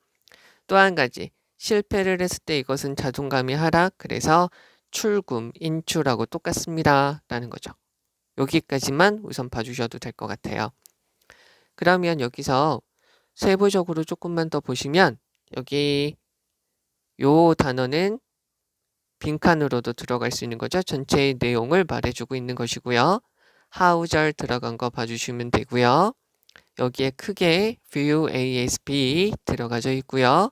또 한 가지, 실패를 했을 때 이것은 자존감이 하락, 그래서 출금, 인출하고 똑같습니다. 라는 거죠. 여기까지만 우선 봐주셔도 될 것 같아요. 그러면 여기서 세부적으로 조금만 더 보시면 여기 요 단어는 빈칸으로도 들어갈 수 있는 거죠. 전체의 내용을 말해주고 있는 것이고요. 하우절 들어간 거 봐주시면 되고요. 여기에 크게 view ASB 들어가져 있고요.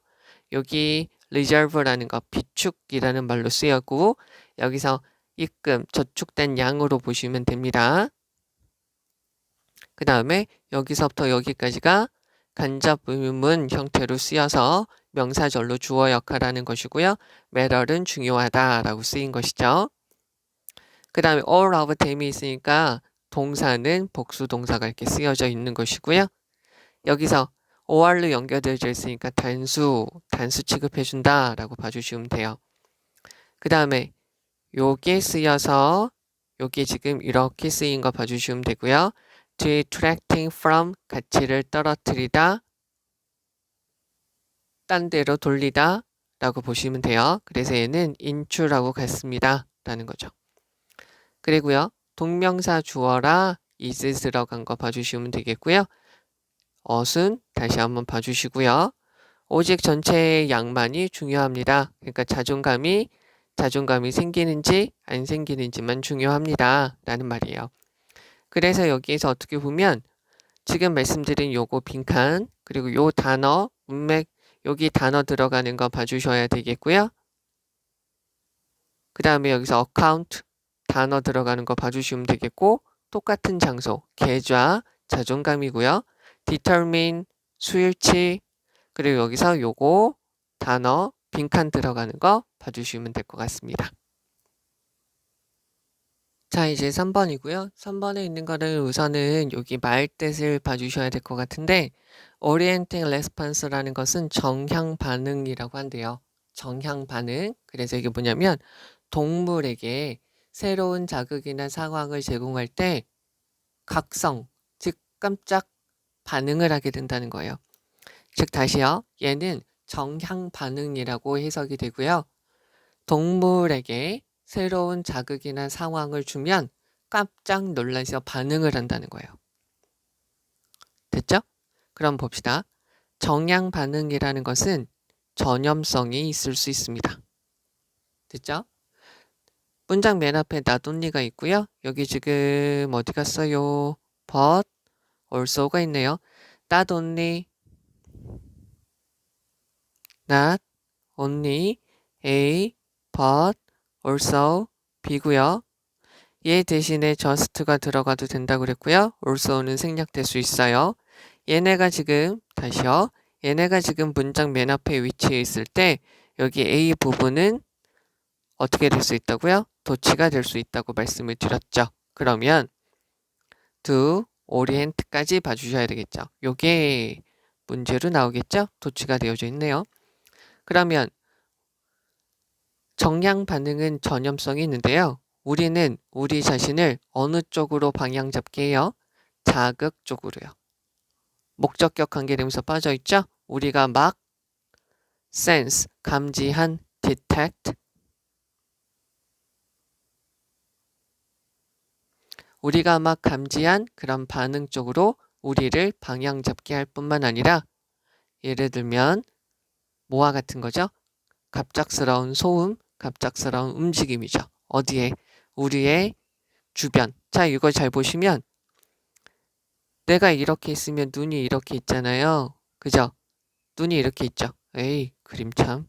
여기 reserve라는 거 비축이라는 말로 쓰였고 여기서 입금 저축된 양으로 보시면 됩니다. 그 다음에 여기서부터 여기까지가 간접 의문 형태로 쓰여서 명사절로 주어 역할하는 것이고요. matter은 중요하다라고 쓰인 것이죠. 그 다음에 all of them이 있으니까 동사는 복수 동사가 이렇게 쓰여져 있는 것이고요. 여기서 or로 연결되어 있으니까 단수 취급해준다 라고 봐주시면 돼요. 그 다음에 요게 쓰여서 요게 지금 이렇게 쓰인 거 봐주시면 되고요. detracting from 가치를 떨어뜨리다 딴 데로 돌리다 라고 보시면 돼요. 그래서 얘는 인출하고 같습니다 라는 거죠. 그리고요. 동명사 주어라 is 들어간 거 봐주시면 되겠고요. 어순 다시 한번 봐주시고요. 오직 전체의 양만이 중요합니다. 그러니까 자존감이 생기는지 안 생기는지만 중요합니다. 라는 말이에요. 그래서 여기에서 어떻게 보면 지금 말씀드린 요거 빈칸 그리고 요 단어 문맥 여기 단어 들어가는 거 봐주셔야 되겠고요. 그 다음에 여기서 account 단어 들어가는 거 봐주시면 되겠고 똑같은 장소 계좌 자존감이고요. determine 수일치 그리고 여기서 요거 단어 빈칸 들어가는 거 봐주시면 될 것 같습니다. 자 이제 3번이고요. 3번에 있는 거를 우선은 여기 말 뜻을 봐주셔야 될 것 같은데 orienting response라는 것은 정향 반응이라고 한대요. 정향 반응. 그래서 이게 뭐냐면 동물에게 새로운 자극이나 상황을 제공할 때 각성, 즉 깜짝 반응을 하게 된다는 거예요. 즉 다시요. 얘는 정향 반응이라고 해석이 되고요. 동물에게 새로운 자극이나 상황을 주면 깜짝 놀라서 반응을 한다는 거예요. 됐죠? 그럼 봅시다. 정향 반응이라는 것은 전염성이 있을 수 있습니다. 됐죠? 문장 맨 앞에 not only가 있고요. 여기 지금 어디 갔어요? but, also가 있네요. not only, not only A, but, also B고요. 얘 대신에 just가 들어가도 된다고 그랬고요. also는 생략될 수 있어요. 얘네가 지금 다시요. 얘네가 지금 문장 맨 앞에 위치해 있을 때 여기 A 부분은 어떻게 될 수 있다고요? 도치가 될 수 있다고 말씀을 드렸죠. 그러면 do, orient까지 봐주셔야 되겠죠. 요게 문제로 나오겠죠? 도치가 되어져 있네요. 그러면 정량 반응은 전염성이 있는데요. 우리는 우리 자신을 어느 쪽으로 방향 잡게 해요? 자극 쪽으로요. 목적격 관계되면서 빠져 있죠? 우리가 막 sense, 감지한 detect 우리가 막 감지한 그런 반응 쪽으로 우리를 방향 잡게 할 뿐만 아니라 예를 들면 뭐와 같은 거죠? 갑작스러운 소음, 갑작스러운 움직임이죠. 어디에? 우리의 주변. 자, 이거 잘 보시면 내가 이렇게 있으면 눈이 이렇게 있잖아요. 그죠? 눈이 이렇게 있죠. 에이, 그림 참.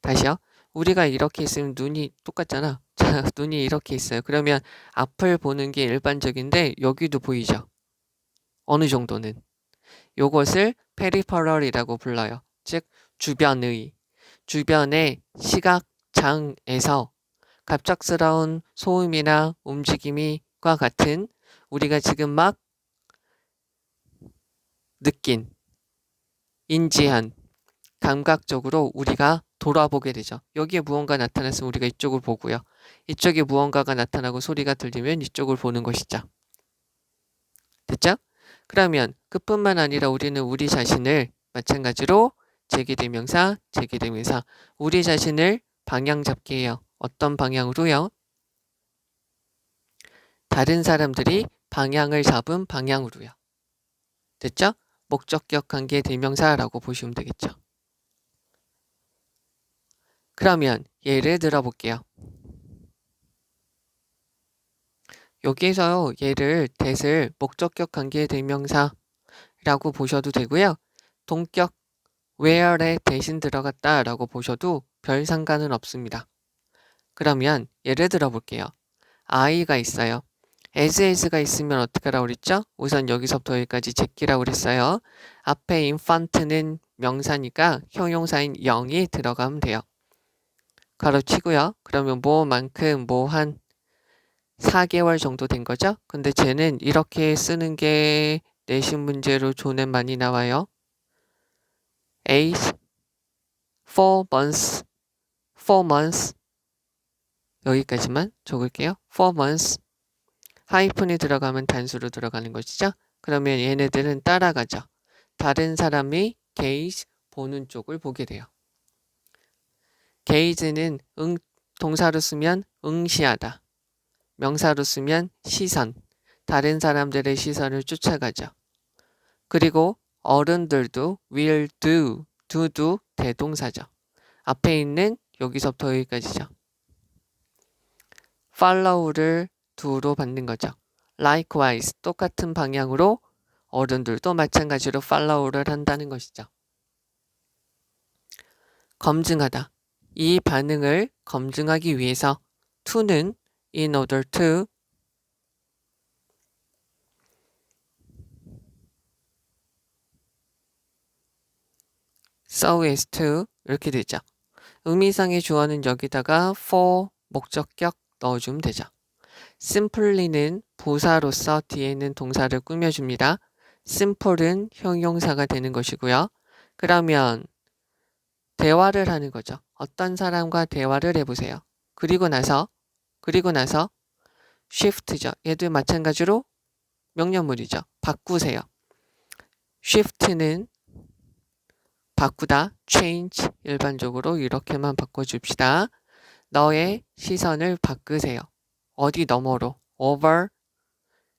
다시요. 우리가 이렇게 있으면 눈이 똑같잖아. 자, 눈이 이렇게 있어요. 그러면 앞을 보는 게 일반적인데 여기도 보이죠? 어느 정도는. 요것을 페리퍼럴이라고 불러요. 즉 주변의 시각장에서 갑작스러운 소음이나 움직임과 같은 우리가 지금 막 느낀, 인지한 감각적으로 우리가 돌아보게 되죠. 여기에 무언가 나타났으면 우리가 이쪽을 보고요. 이쪽에 무언가가 나타나고 소리가 들리면 이쪽을 보는 것이죠. 됐죠? 그러면 그뿐만 아니라 우리는 우리 자신을 마찬가지로 제기대명사, 우리 자신을 방향 잡게 해요. 어떤 방향으로요? 다른 사람들이 방향을 잡은 방향으로요. 됐죠? 목적격 관계 대명사라고 보시면 되겠죠. 그러면 예를 들어 볼게요. 여기에서요, 얘를 that을 목적격 관계 대명사라고 보셔도 되고요. 동격 where에 대신 들어갔다라고 보셔도 별 상관은 없습니다. 그러면 예를 들어 볼게요. I가 있어요. as가 있으면 어떻게 하라고 그랬죠? 우선 여기서부터 여기까지 제끼라고 그랬어요. 앞에 infant는 명사니까 형용사인 0이 들어가면 돼요. 가로치고요. 그러면 뭐만큼 한 4개월 정도 된 거죠? 근데 쟤는 이렇게 쓰는 게 내신 문제로 존에 많이 나와요. 8, 4 months, 4 months 여기까지만 적을게요. 4 months 하이픈이 들어가면 단수로 들어가는 것이죠. 그러면 얘네들은 따라가죠. 다른 사람이 gaze 보는 쪽을 보게 돼요. gaze는 동사로 쓰면 응시하다. 명사로 쓰면 시선. 다른 사람들의 시선을 쫓아가죠. 그리고 어른들도 will do도 대동사죠. 앞에 있는 여기서부터 여기까지죠. follow를 do로 받는 거죠. likewise 똑같은 방향으로 어른들도 마찬가지로 follow를 한다는 것이죠. 검증하다. 이 반응을 검증하기 위해서 to는 in order to so as to 이렇게 되죠. 의미상의 주어는 여기다가 for 목적격 넣어주면 되죠. simply는 부사로서 뒤에 있는 동사를 꾸며줍니다. simple은 형용사가 되는 것이고요. 그러면 대화를 하는 거죠. 어떤 사람과 대화를 해보세요. 그리고 나서 shift죠. 얘도 마찬가지로 명령문이죠. 바꾸세요. shift는 바꾸다, change 일반적으로 이렇게만 바꿔줍시다. 너의 시선을 바꾸세요. 어디 너머로? over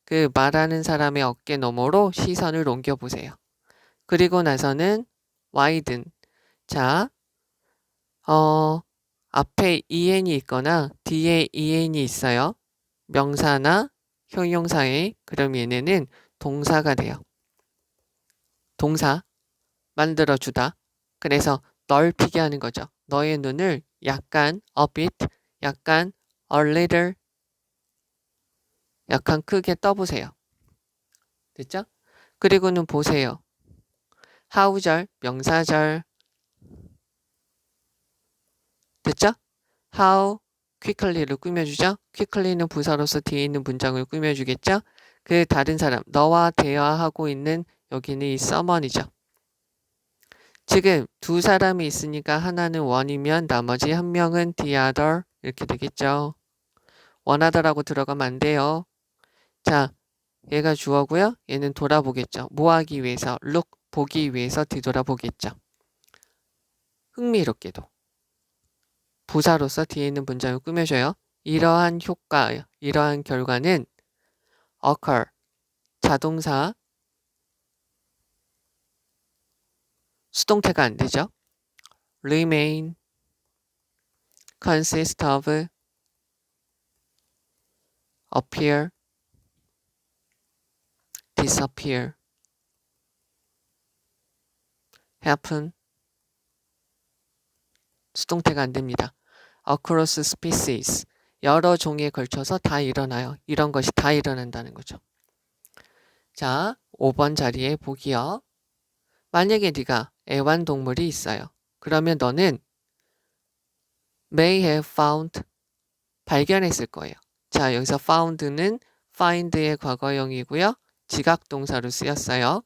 그 말하는 사람의 어깨 너머로 시선을 옮겨보세요. 그리고 나서는 widen 자, 앞에 en이 있거나 뒤에 en이 있어요. 명사나 형용사에 그럼 얘네는 동사가 돼요. 동사 만들어주다. 그래서 넓히게 하는 거죠. 너의 눈을 약간 a bit, 약간 a little, 약간 크게 떠보세요. 됐죠? 그리고는 보세요. how절, 명사절. 됐죠? how quickly를 꾸며주죠. quickly는 부사로서 뒤에 있는 문장을 꾸며주겠죠. 그 다른 사람, 너와 대화하고 있는 여기는 이 someone이죠. 지금 두 사람이 있으니까 하나는 원이면 나머지 한 명은 the other 이렇게 되겠죠. 원하다라고 들어가면 안 돼요. 자, 얘가 주어고요. 얘는 돌아보겠죠. 뭐 하기 위해서? look, 보기 위해서 뒤돌아보겠죠. 흥미롭게도. 부사로서 뒤에 있는 문장을 꾸며줘요. 이러한 효과, 이러한 결과는 occur, 자동사, 수동태가 안 되죠. remain, consist of, appear, disappear, happen, 수동태가 안 됩니다. across species. 여러 종에 걸쳐서 다 일어나요. 이런 것이 다 일어난다는 거죠. 자, 5번 자리에 보기요. 만약에 네가 애완동물이 있어요. 그러면 너는 may have found, 발견했을 거예요. 자, 여기서 found는 find의 과거형이고요. 지각동사로 쓰였어요.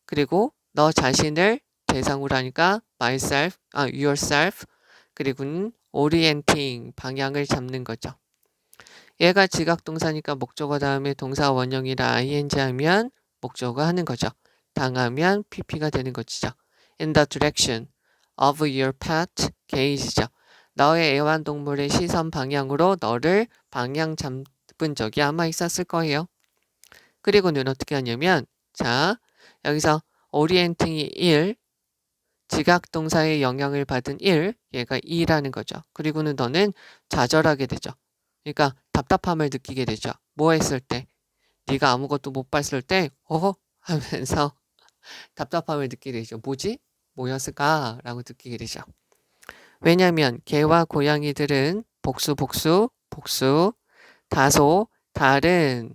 그리고 너 자신을 대상으로 하니까 yourself, 그리고는 orienting, 방향을 잡는 거죠. 얘가 지각동사니까 목적어 다음에 동사 원형이라 ing 하면 목적어 하는 거죠. 당하면 pp가 되는 것이죠. In the direction of your pet gaze죠. 너의 애완동물의 시선 방향으로 너를 방향 잡은 적이 아마 있었을 거예요. 그리고는 어떻게 하냐면, 자, 여기서 orienting이 1, 지각동사의 영향을 받은 1, 얘가 2라는 거죠. 그리고는 너는 좌절하게 되죠. 그러니까 답답함을 느끼게 되죠. 뭐 했을 때? 네가 아무것도 못 봤을 때 하면서 답답함을 느끼게 되죠. 뭐지? 뭐였을까? 라고 느끼게 되죠. 왜냐하면 개와 고양이들은 복수, 다소 다른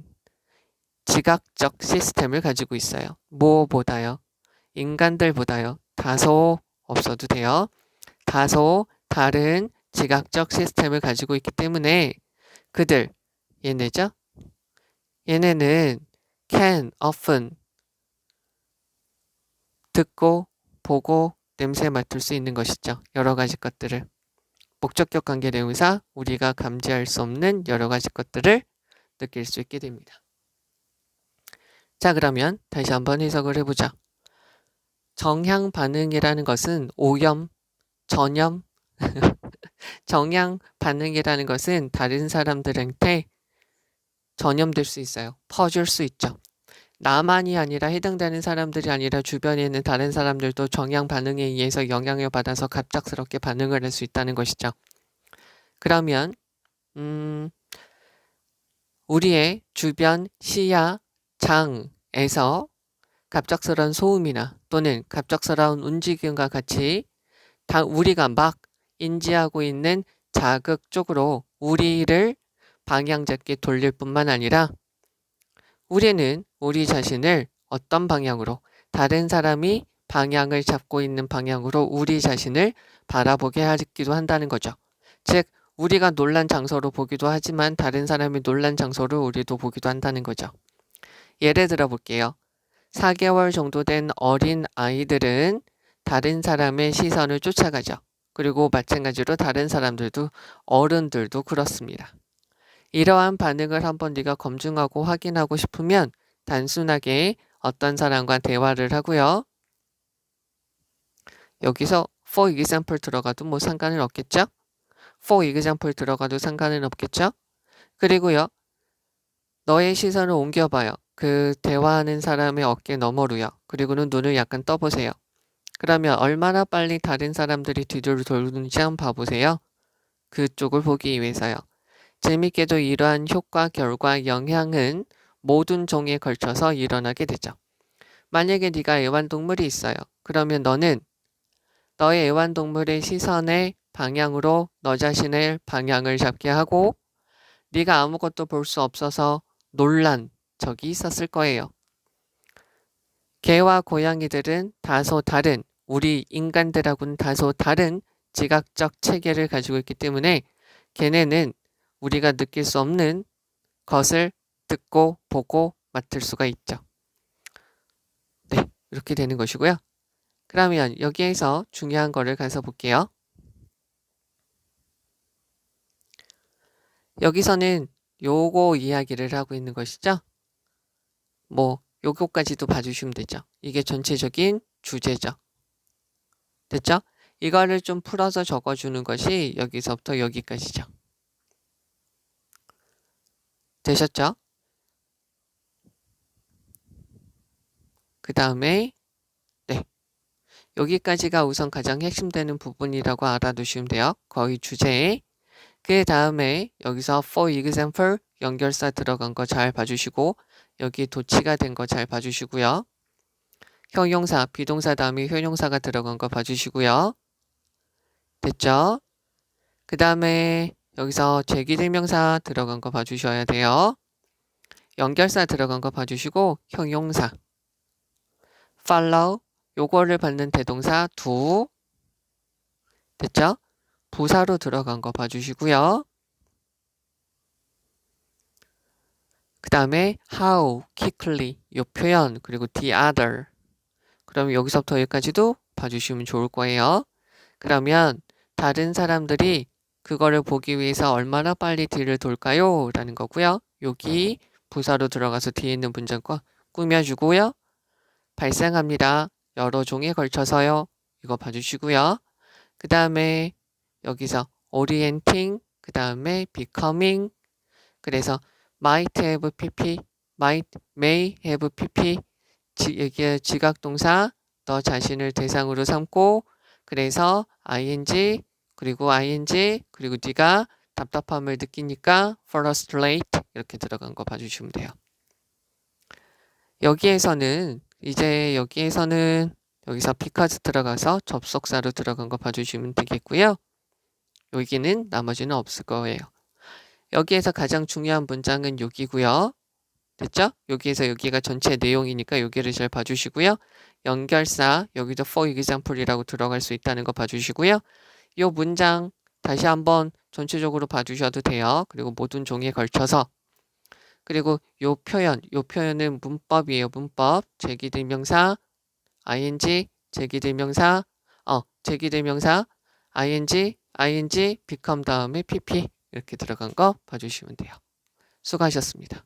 지각적 시스템을 가지고 있어요. 뭐보다요? 인간들보다요. 다소 없어도 돼요. 다소 다른 지각적 시스템을 가지고 있기 때문에 그들, 얘네죠? 얘네는 can, often 듣고, 보고, 냄새 맡을 수 있는 것이죠. 여러 가지 것들을. 목적격 관계 대명사, 우리가 감지할 수 없는 여러 가지 것들을 느낄 수 있게 됩니다. 자, 그러면 다시 한번 해석을 해보자. 정향 반응이라는 것은 오염, 전염, 정향 반응이라는 것은 다른 사람들한테 전염될 수 있어요. 퍼질 수 있죠. 나만이 아니라 해당되는 사람들이 아니라 주변에 있는 다른 사람들도 정향 반응에 의해서 영향을 받아서 갑작스럽게 반응을 할 수 있다는 것이죠. 그러면 우리의 주변 시야 장에서 갑작스러운 소음이나 또는 갑작스러운 움직임과 같이 우리가 막 인지하고 있는 자극 쪽으로 우리를 방향 잡게 돌릴 뿐만 아니라 우리는 우리 자신을 어떤 방향으로, 다른 사람이 방향을 잡고 있는 방향으로 우리 자신을 바라보게 하기도 한다는 거죠. 즉 우리가 놀란 장소로 보기도 하지만 다른 사람이 놀란 장소로 우리도 보기도 한다는 거죠. 예를 들어 볼게요. 4개월 정도 된 어린 아이들은 다른 사람의 시선을 쫓아가죠. 그리고 마찬가지로 다른 사람들도, 어른들도 그렇습니다. 이러한 반응을 한번 네가 검증하고 확인하고 싶으면 단순하게 어떤 사람과 대화를 하고요. 여기서 for example 들어가도 뭐 상관은 없겠죠? for example 들어가도 상관은 없겠죠? 그리고요. 너의 시선을 옮겨봐요. 그 대화하는 사람의 어깨 너머로요. 그리고는 눈을 약간 떠보세요. 그러면 얼마나 빨리 다른 사람들이 뒤를 돌는지 한번 봐보세요. 그쪽을 보기 위해서요. 재밌게도 이러한 효과, 결과, 영향은 모든 종에 걸쳐서 일어나게 되죠. 만약에 네가 애완동물이 있어요. 그러면 너는 너의 애완동물의 시선의 방향으로 너 자신의 방향을 잡게 하고 네가 아무것도 볼 수 없어서 놀란 적이 있었을 거예요. 개와 고양이들은 다소 다른, 우리 인간들하고는 다소 다른 지각적 체계를 가지고 있기 때문에 걔네는 우리가 느낄 수 없는 것을 듣고 보고 맡을 수가 있죠. 네, 이렇게 되는 것이고요. 그러면 여기에서 중요한 거를 가서 볼게요. 여기서는 요거 이야기를 하고 있는 것이죠. 뭐 요거까지도 봐주시면 되죠. 이게 전체적인 주제죠. 됐죠? 이거를 좀 풀어서 적어주는 것이 여기서부터 여기까지죠. 되셨죠? 그 다음에 네, 여기까지가 우선 가장 핵심되는 부분이라고 알아두시면 돼요. 거의 주제에. 그 다음에 여기서 for example 연결사 들어간 거 잘 봐주시고 여기 도치가 된 거 잘 봐주시고요. 형용사, 비동사 다음에 효용사가 들어간 거 봐주시고요. 됐죠? 그 다음에 여기서 제기대명사 들어간 거 봐주셔야 돼요. 연결사 들어간 거 봐주시고 형용사 follow 요거를 받는 대동사 do 됐죠? 부사로 들어간 거 봐주시고요. 그 다음에 how, quickly 요 표현 그리고 the other 그럼 여기서부터 여기까지도 봐주시면 좋을 거예요. 그러면 다른 사람들이 그거를 보기 위해서 얼마나 빨리 뒤를 돌까요? 라는 거고요. 여기 부사로 들어가서 뒤에 있는 문장과 꾸며주고요. 발생합니다. 여러 종에 걸쳐서요. 이거 봐주시고요. 그 다음에 여기서 orienting, 그 다음에 becoming 그래서 might have pp, may have pp 이게 지각동사 너 자신을 대상으로 삼고 그래서 ing 그리고 네가 답답함을 느끼니까 frustrate 이렇게 들어간 거 봐주시면 돼요. 여기에서는 여기서 because 들어가서 접속사로 들어간 거 봐주시면 되겠고요. 여기는 나머지는 없을 거예요. 여기에서 가장 중요한 문장은 여기고요. 됐죠? 여기에서 여기가 전체 내용이니까 여기를 잘 봐주시고요. 연결사 여기도 for example이라고 들어갈 수 있다는 거 봐주시고요. 이 문장 다시 한번 전체적으로 봐주셔도 돼요. 그리고 모든 종에 걸쳐서 그리고 요 표현은 문법이에요. 문법 제기대명사 ing 제기대명사 ing become 다음에 pp 이렇게 들어간 거 봐주시면 돼요. 수고하셨습니다.